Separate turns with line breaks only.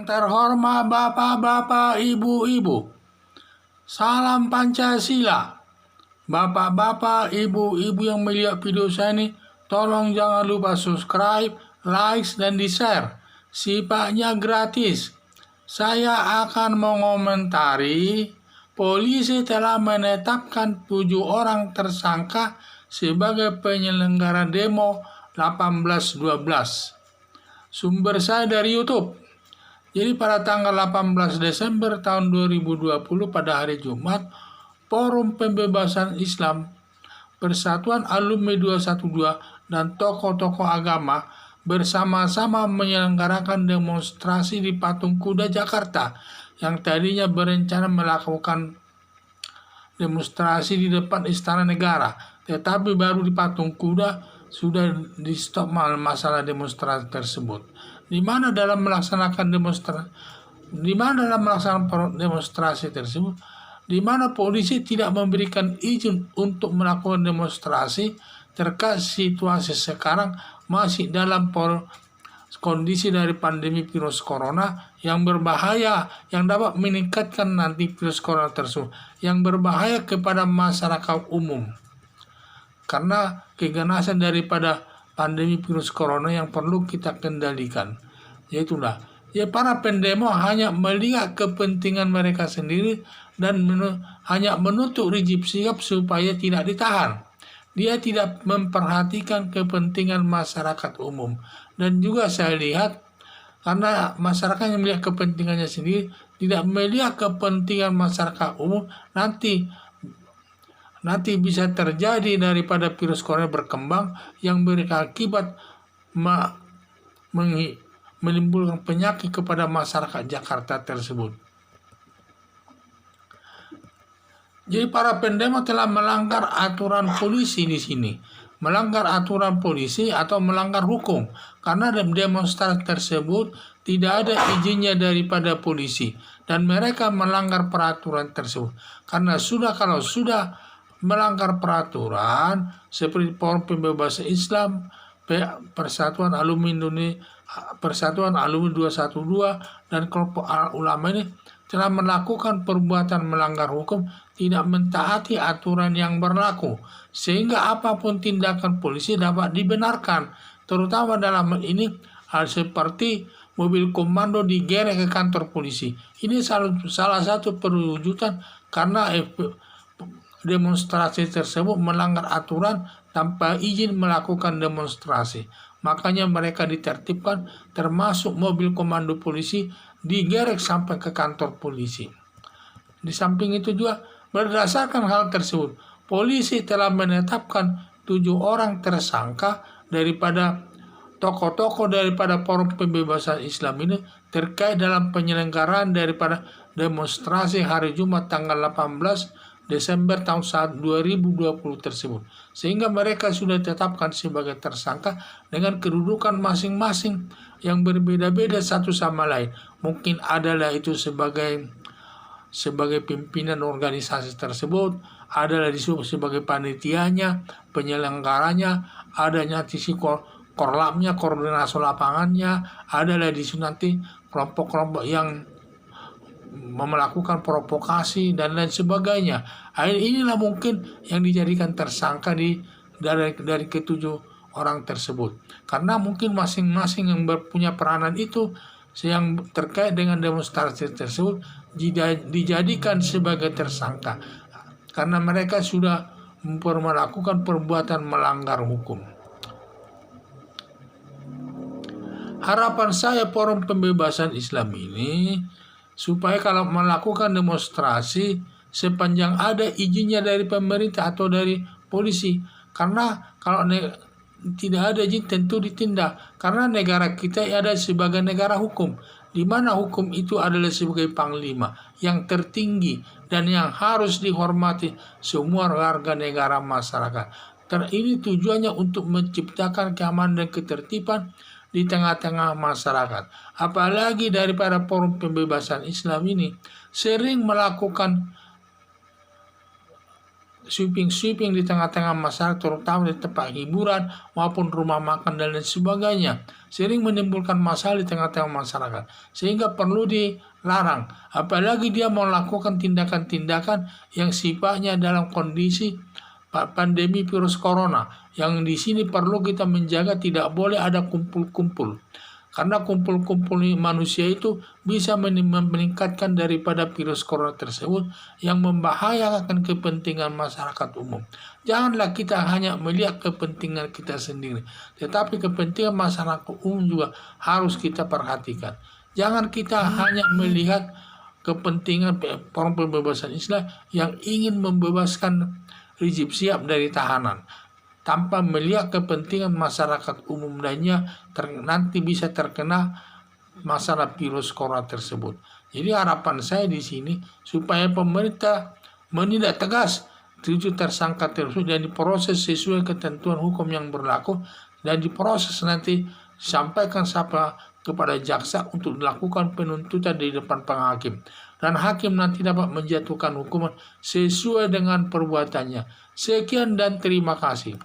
Terhormat Bapak-bapak, Ibu-ibu, salam Pancasila. Bapak-bapak, Ibu-ibu yang melihat video saya ini, tolong jangan lupa subscribe, like, dan di-share. Sifatnya gratis. Saya akan mengomentari polisi telah menetapkan 7 orang tersangka sebagai penyelenggara demo 18/12. Sumber saya dari YouTube. Jadi pada tanggal 18 Desember tahun 2020 pada hari Jumat, Forum Pembebasan Islam, Persatuan Alumni 212, dan tokoh-tokoh agama bersama-sama menyelenggarakan demonstrasi di Patung Kuda Jakarta yang tadinya berencana melakukan demonstrasi di depan Istana Negara, tetapi baru di Patung Kuda sudah di-stop masalah demonstrasi tersebut. Di mana dalam melaksanakan demonstrasi tersebut, di mana polisi tidak memberikan izin untuk melakukan demonstrasi terkait situasi sekarang masih dalam kondisi dari pandemi virus corona yang berbahaya, yang dapat meningkatkan nanti virus corona tersebut, yang berbahaya kepada masyarakat umum. Karena keganasan daripada pandemi virus corona yang perlu kita kendalikan, yaitulah para pendemo hanya melihat kepentingan mereka sendiri dan hanya menutup rizik sikap supaya tidak ditahan. Dia tidak memperhatikan kepentingan masyarakat umum. Dan juga saya lihat, karena masyarakat yang melihat kepentingannya sendiri, tidak melihat kepentingan masyarakat umum, nanti bisa terjadi daripada virus corona berkembang yang berakibat menimbulkan penyakit kepada masyarakat Jakarta tersebut. Jadi para pendemo telah melanggar aturan polisi di sini, melanggar aturan polisi atau melanggar hukum, karena demonstrasi tersebut tidak ada izinnya daripada polisi dan mereka melanggar peraturan tersebut. Karena kalau sudah melanggar peraturan seperti Forum Pembebasan Islam, Persatuan Alumni Indonesia, Persatuan Alumni 212, dan kelompok ulama ini telah melakukan perbuatan melanggar hukum, tidak mentaati aturan yang berlaku, sehingga apapun tindakan polisi dapat dibenarkan, terutama dalam hal ini hal seperti mobil komando digerek ke kantor polisi. Ini salah satu perwujudan karena demonstrasi tersebut melanggar aturan tanpa izin melakukan demonstrasi. Makanya mereka ditertibkan, termasuk mobil komando polisi digerek sampai ke kantor polisi. Di samping itu juga, berdasarkan hal tersebut, polisi telah menetapkan 7 orang tersangka daripada tokoh-tokoh daripada Forum Pembebasan Islam ini terkait dalam penyelenggaraan daripada demonstrasi hari Jumat tanggal 18 Desember tahun 2020 tersebut, sehingga mereka sudah ditetapkan sebagai tersangka dengan kedudukan masing-masing yang berbeda-beda satu sama lain. Mungkin adalah itu sebagai pimpinan organisasi tersebut, adalah disebut sebagai panitianya, penyelenggaranya, adanya sisi korlapnya, koordinasi lapangannya, adalah di sini nanti kelompok-kelompok yang melakukan provokasi dan lain sebagainya. Inilah mungkin yang dijadikan tersangka dari ketujuh orang tersebut, karena mungkin masing-masing yang punya peranan itu yang terkait dengan demonstrasi tersebut dijadikan sebagai tersangka karena mereka sudah melakukan perbuatan melanggar hukum. Harapan saya Forum Pembebasan Islam ini supaya kalau melakukan demonstrasi sepanjang ada izinnya dari pemerintah atau dari polisi, karena kalau tidak ada izin tentu ditindak, karena negara kita ada sebagai negara hukum, di mana hukum itu adalah sebagai panglima yang tertinggi dan yang harus dihormati semua warga negara masyarakat. Ini tujuannya untuk menciptakan keamanan dan ketertiban di tengah-tengah masyarakat. Apalagi daripada Forum Pembebasan Islam ini sering melakukan sweeping di tengah-tengah masyarakat, terutama di tempat hiburan maupun rumah makan dan lain sebagainya, sering menimbulkan masalah di tengah-tengah masyarakat, sehingga perlu dilarang. Apalagi dia melakukan tindakan-tindakan yang sifatnya dalam kondisi pandemi virus corona, yang di sini perlu kita menjaga tidak boleh ada kumpul-kumpul. Karena kumpul-kumpul manusia itu bisa meningkatkan daripada virus corona tersebut yang membahayakan kepentingan masyarakat umum. Janganlah kita hanya melihat kepentingan kita sendiri, tetapi kepentingan masyarakat umum juga harus kita perhatikan. Jangan kita hanya melihat kepentingan forum pembebasan Islam yang ingin membebaskan Rizik Syihab dari tahanan, tanpa melihat kepentingan masyarakat umum lainnya nanti bisa terkena masalah virus corona tersebut. Jadi harapan saya di sini supaya pemerintah menindak tegas 7 tersangka tersebut dan diproses sesuai ketentuan hukum yang berlaku, dan diproses nanti sampaikan kepada jaksa untuk dilakukan penuntutan di depan penghakim, dan hakim nanti dapat menjatuhkan hukuman sesuai dengan perbuatannya. Sekian dan terima kasih.